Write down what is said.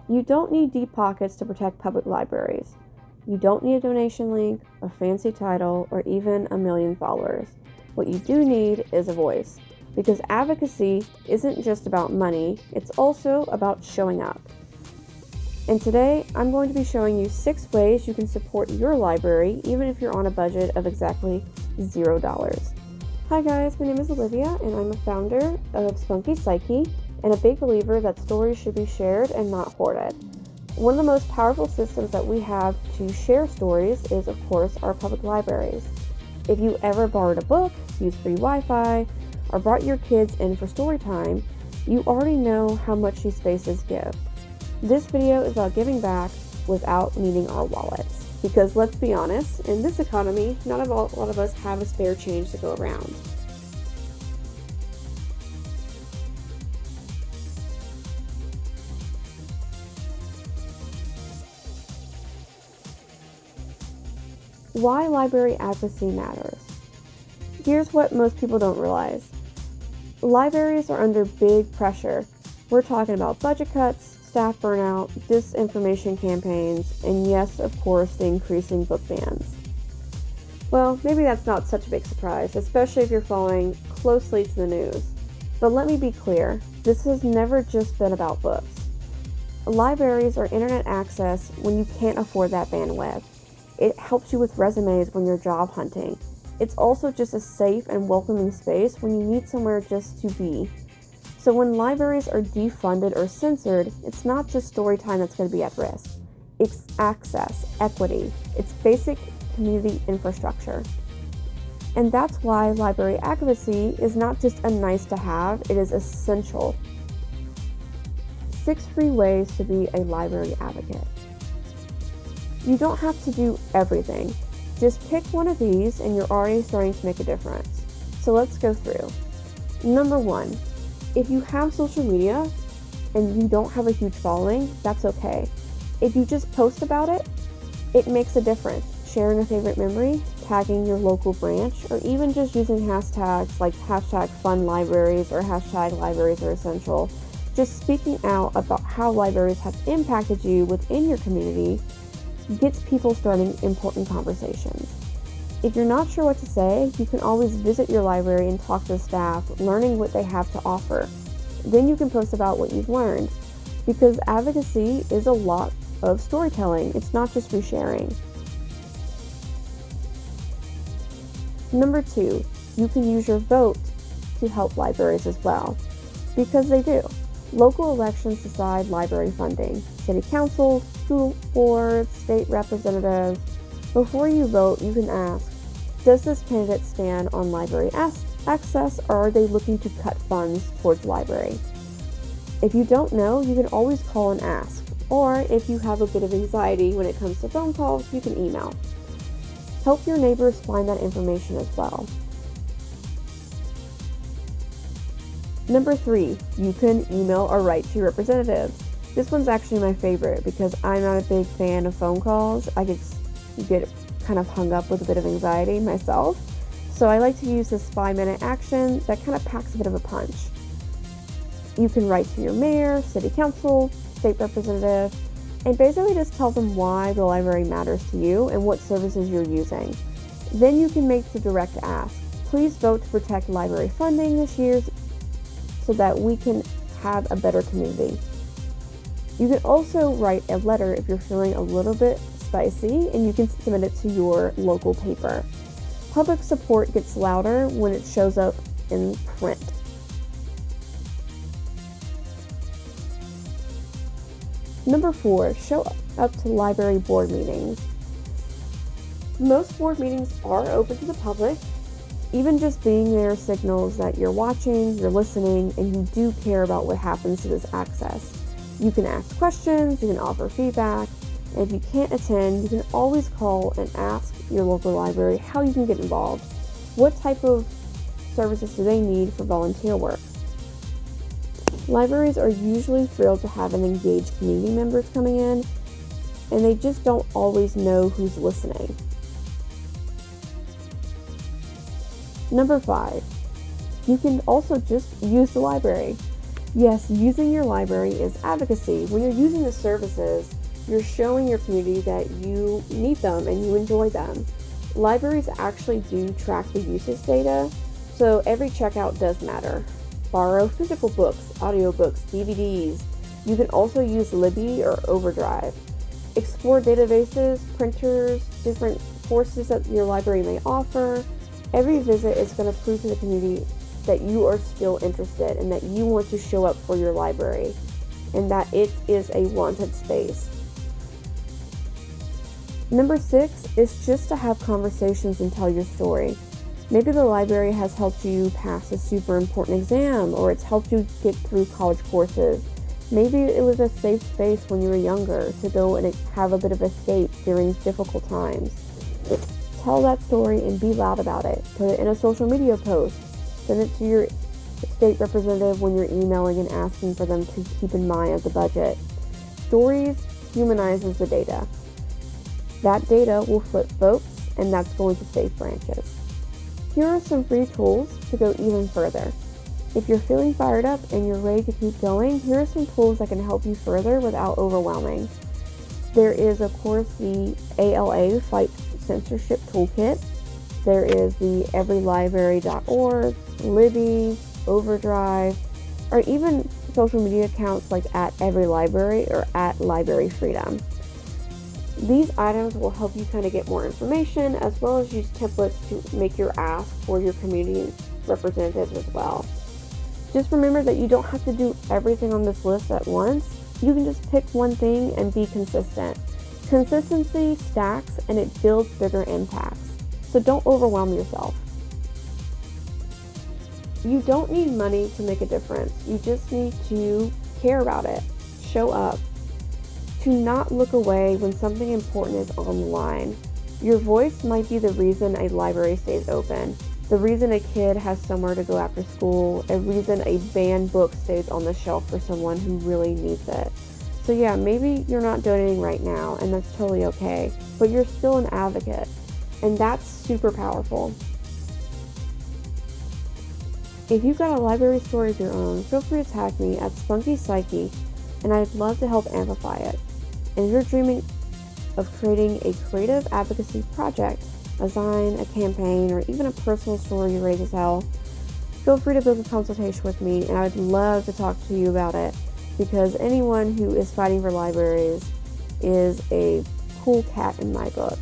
You don't need deep pockets to protect public libraries. You don't need a donation link, a fancy title, or even a million followers. What you do need is a voice, because advocacy isn't just about money, it's also about showing up. And today, I'm going to be showing you 6 ways you can support your library, even if you're on a budget of exactly $0. Hi guys, my name is Olivia, and I'm a founder of Spunky, Psyche, and a big believer that stories should be shared and not hoarded. One of the most powerful systems that we have to share stories is, of course, our public libraries. If you ever borrowed a book, used free Wi-Fi, or brought your kids in for story time, you already know how much these spaces give. This video is about giving back without needing our wallets. Because let's be honest, in this economy, not a lot of us have a spare change to go around. Why library advocacy matters. Here's what most people don't realize. Libraries are under big pressure. We're talking about budget cuts, staff burnout, disinformation campaigns, and yes, of course, the increasing book bans. Well, maybe that's not such a big surprise, especially if you're following closely to the news. But let me be clear, this has never just been about books. Libraries are internet access when you can't afford that bandwidth. It helps you with resumes when you're job hunting. It's also just a safe and welcoming space when you need somewhere just to be. So when libraries are defunded or censored, it's not just story time that's going to be at risk. It's access, equity, it's basic community infrastructure. And that's why library advocacy is not just a nice to have, it is essential. 6 free ways to be a library advocate. You don't have to do everything. Just pick one of these and you're already starting to make a difference. So let's go through. Number 1. If you have social media and you don't have a huge following, that's okay. If you just post about it, it makes a difference. Sharing a favorite memory, tagging your local branch, or even just using hashtags like hashtag fun libraries or hashtag libraries are essential. Just speaking out about how libraries have impacted you within your community gets people starting important conversations. If you're not sure what to say, you can always visit your library and talk to the staff, learning what they have to offer. Then you can post about what you've learned, because advocacy is a lot of storytelling. It's not just resharing. Number 2, you can use your vote to help libraries as well, because they do. Local elections decide library funding. City councils, school boards, state representatives. Before you vote, you can ask, does this candidate stand on library access, or are they looking to cut funds towards library? If you don't know, you can always call and ask. Or if you have a bit of anxiety when it comes to phone calls, you can email. Help your neighbors find that information as well. Number 3, you can email or write to your representatives. This one's actually my favorite because I'm not a big fan of phone calls. I get kind of hung up with a bit of anxiety myself. So I like to use this 5-minute action that kind of packs a bit of a punch. You can write to your mayor, city council, state representative, and basically just tell them why the library matters to you and what services you're using. Then you can make the direct ask. Please vote to protect library funding this year so that we can have a better community. You can also write a letter if you're feeling a little bit spicy, and you can submit it to your local paper. Public support gets louder when it shows up in print. Number 4, show up to library board meetings. Most board meetings are open to the public. Even just being there signals that you're watching, you're listening, and you do care about what happens to this access. You can ask questions, you can offer feedback, and if you can't attend, you can always call and ask your local library how you can get involved. What type of services do they need for volunteer work? Libraries are usually thrilled to have an engaged community members coming in, and they just don't always know who's listening. Number 5, you can also just use the library. Yes, using your library is advocacy. When you're using the services, you're showing your community that you need them and you enjoy them. Libraries actually do track the usage data, so every checkout does matter. Borrow physical books, audiobooks, DVDs. You can also use Libby or Overdrive. Explore databases, printers, different courses that your library may offer. Every visit is going to prove to the community that you are still interested and that you want to show up for your library and that it is a wanted space. Number 6 is just to have conversations and tell your story. Maybe the library has helped you pass a super important exam, or it's helped you get through college courses. Maybe it was a safe space when you were younger to go and have a bit of escape during difficult times. Tell that story and be loud about it. Put it in a social media post. Send it to your state representative when you're emailing and asking for them to keep in mind of the budget. Stories humanizes the data. That data will flip votes, and that's going to save branches. Here are some free tools to go even further. If you're feeling fired up and you're ready to keep going, here are some tools that can help you further without overwhelming. There is, of course, the ALA Fight Censorship Toolkit. There is the everylibrary.org, Libby, Overdrive, or even social media accounts like @everylibrary or @libraryfreedom. These items will help you kind of get more information, as well as use templates to make your ask for your community representatives as well. Just remember that you don't have to do everything on this list at once. You can just pick one thing and be consistent. Consistency stacks and it builds bigger impacts. So don't overwhelm yourself. You don't need money to make a difference. You just need to care about it. Show up. To not look away when something important is on the line. Your voice might be the reason a library stays open, the reason a kid has somewhere to go after school, a reason a banned book stays on the shelf for someone who really needs it. So yeah, maybe you're not donating right now, and that's totally okay, but you're still an advocate, and that's super powerful. If you've got a library story of your own, feel free to tag me at Spunky Psyche, and I'd love to help amplify it. And if you're dreaming of creating a creative advocacy project, a design, a campaign, or even a personal story you're ready to tell, feel free to book a consultation with me, and I would love to talk to you about it, because anyone who is fighting for libraries is a cool cat in my book.